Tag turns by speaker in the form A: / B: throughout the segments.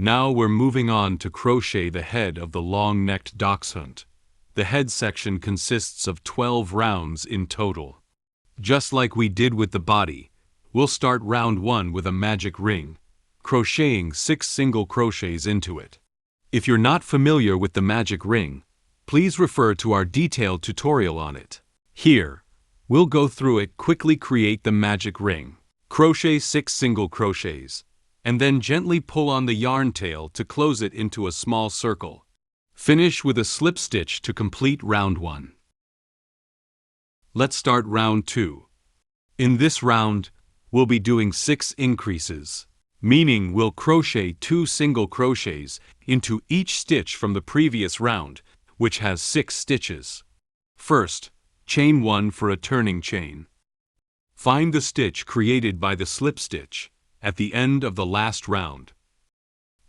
A: Now we're moving on to crochet the head of the long-necked dachshund. The head section consists of 12 rounds in total. Just like we did with the body, we'll start round 1 with a magic ring, crocheting 6 single crochets into it. If you're not familiar with the magic ring, please refer to our detailed tutorial on it. Here, we'll go through it. Quickly create the magic ring. Crochet 6 single crochets, and then gently pull on the yarn tail to close it into a small circle. Finish with a slip stitch to complete round 1. Let's start round 2. In this round, we'll be doing 6 increases, meaning we'll crochet 2 single crochets into each stitch from the previous round, which has 6 stitches. First, chain 1 for a turning chain. Find the stitch created by the slip stitch at the end of the last round.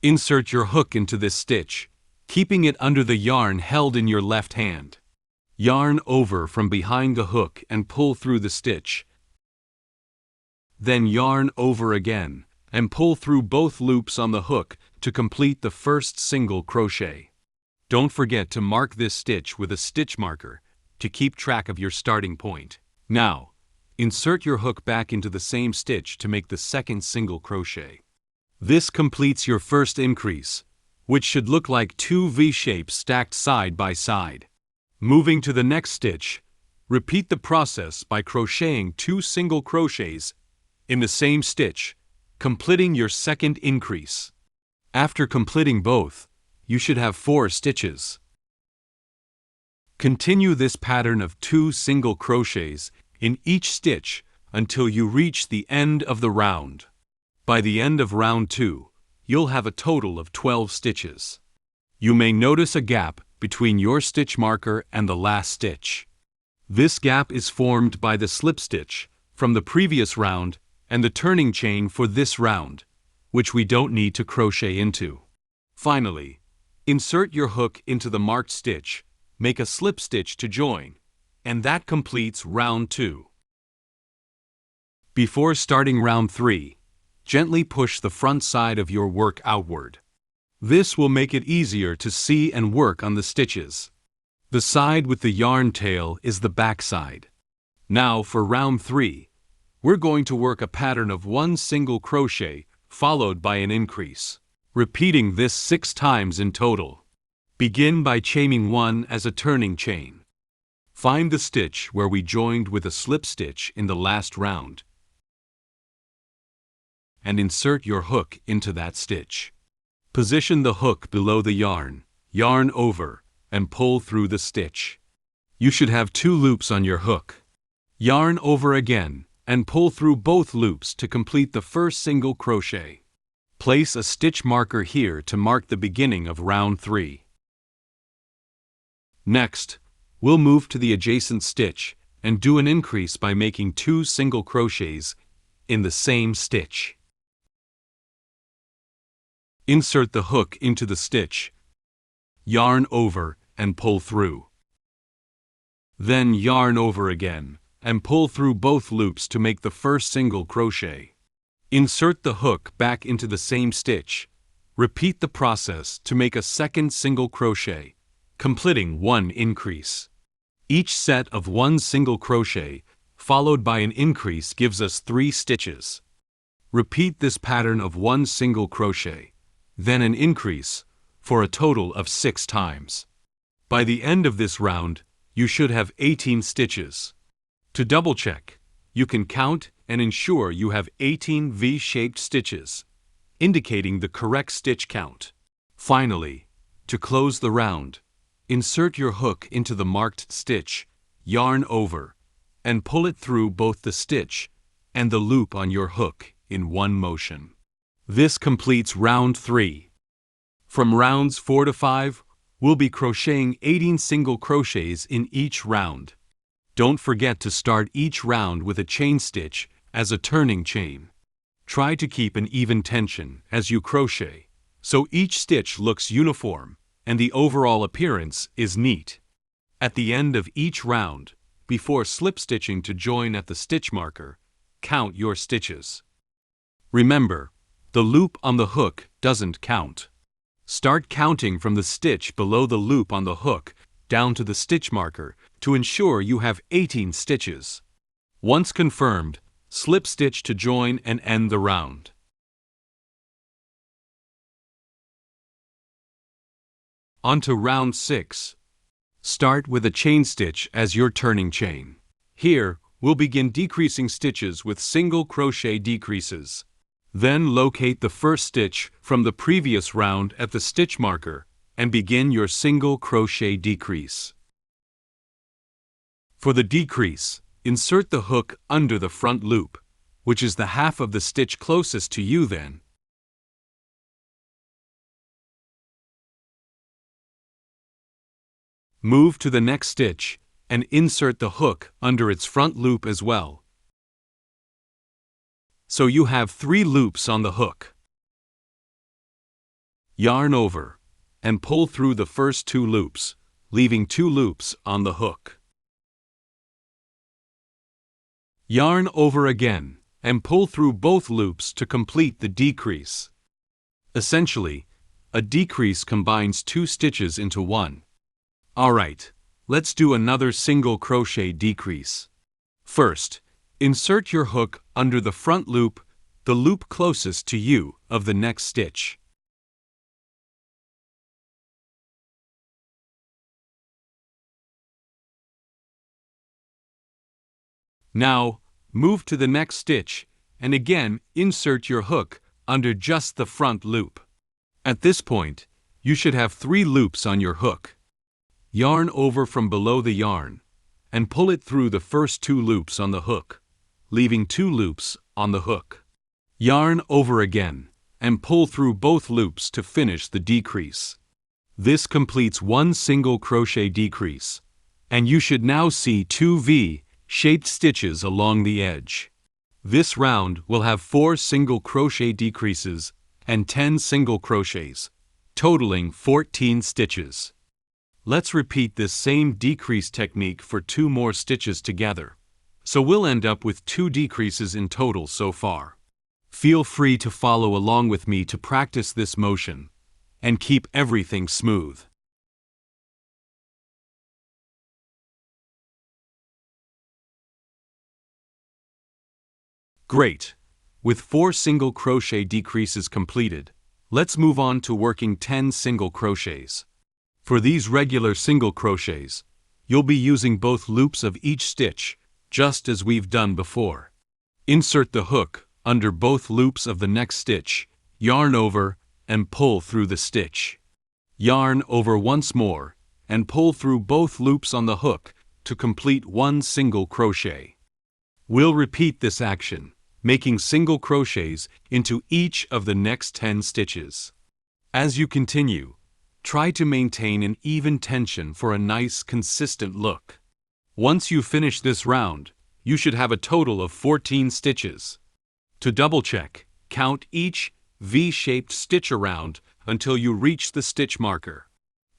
A: Insert your hook into this stitch, keeping it under the yarn held in your left hand. Yarn over from behind the hook and pull through the stitch. Then yarn over again and pull through both loops on the hook to complete the first single crochet. Don't forget to mark this stitch with a stitch marker to keep track of your starting point. Now, insert your hook back into the same stitch to make the second single crochet. This completes your first increase, which should look like 2 V-shapes stacked side by side. Moving to the next stitch, repeat the process by crocheting 2 single crochets in the same stitch, completing your second increase. After completing both, you should have 4 stitches. Continue this pattern of 2 single crochets in each stitch until you reach the end of the round. By the end of round 2, you'll have a total of 12 stitches. You may notice a gap between your stitch marker and the last stitch. This gap is formed by the slip stitch from the previous round and the turning chain for this round, which we don't need to crochet into. Finally, insert your hook into the marked stitch, make a slip stitch to join, and that completes round 2. Before starting round 3, gently push the front side of your work outward. This will make it easier to see and work on the stitches. The side with the yarn tail is the back side. Now for round 3, we're going to work a pattern of 1 single crochet followed by an increase, repeating this 6 times in total. Begin by chaining 1 as a turning chain. Find the stitch where we joined with a slip stitch in the last round, and insert your hook into that stitch. Position the hook below the yarn, yarn over, and pull through the stitch. You should have 2 loops on your hook. Yarn over again, and pull through both loops to complete the first single crochet. Place a stitch marker here to mark the beginning of round 3. Next, we'll move to the adjacent stitch and do an increase by making 2 single crochets in the same stitch. Insert the hook into the stitch, yarn over and pull through. Then yarn over again and pull through both loops to make the first single crochet. Insert the hook back into the same stitch. Repeat the process to make a second single crochet, completing 1 increase. Each set of 1 single crochet followed by an increase gives us 3 stitches. Repeat this pattern of 1 single crochet, then an increase, for a total of 6 times. By the end of this round, you should have 18 stitches. To double check, you can count and ensure you have 18 V-shaped stitches, indicating the correct stitch count. Finally, to close the round, insert your hook into the marked stitch, yarn over, and pull it through both the stitch and the loop on your hook in one motion. This completes round 3. From rounds 4 to 5, we'll be crocheting 18 single crochets in each round. Don't forget to start each round with a chain stitch as a turning chain. Try to keep an even tension as you crochet, so each stitch looks uniform and the overall appearance is neat. At the end of each round, before slip stitching to join at the stitch marker, count your stitches. Remember, the loop on the hook doesn't count. Start counting from the stitch below the loop on the hook down to the stitch marker to ensure you have 18 stitches. Once confirmed, slip stitch to join and end the round. On to round 6. Start with a chain stitch as your turning chain. Here, we'll begin decreasing stitches with single crochet decreases. Then locate the first stitch from the previous round at the stitch marker and begin your single crochet decrease. For the decrease, insert the hook under the front loop, which is the half of the stitch closest to you then. Move to the next stitch and insert the hook under its front loop as well. So you have 3 loops on the hook. Yarn over and pull through the first 2 loops, leaving 2 loops on the hook. Yarn over again and pull through both loops to complete the decrease. Essentially, a decrease combines 2 stitches into one. Alright, let's do another single crochet decrease. First, insert your hook under the front loop, the loop closest to you of the next stitch. Now, move to the next stitch and again insert your hook under just the front loop. At this point, you should have 3 loops on your hook. Yarn over from below the yarn and pull it through the first 2 loops on the hook, leaving 2 loops on the hook. Yarn over again and pull through both loops to finish the decrease. This completes 1 single crochet decrease, and you should now see 2 V-shaped stitches along the edge. This round will have 4 single crochet decreases and 10 single crochets, totaling 14 stitches. Let's repeat this same decrease technique for 2 more stitches together. So we'll end up with 2 decreases in total so far. Feel free to follow along with me to practice this motion and keep everything smooth. Great! With 4 single crochet decreases completed, let's move on to working 10 single crochets. For these regular single crochets, you'll be using both loops of each stitch, just as we've done before. Insert the hook under both loops of the next stitch, yarn over, and pull through the stitch. Yarn over once more, and pull through both loops on the hook to complete 1 single crochet. We'll repeat this action, making single crochets into each of the next 10 stitches. As you continue, try to maintain an even tension for a nice, consistent look. Once you finish this round, you should have a total of 14 stitches. To double-check, count each V-shaped stitch around until you reach the stitch marker.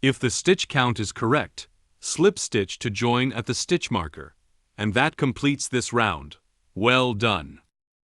A: If the stitch count is correct, slip stitch to join at the stitch marker, and that completes this round. Well done!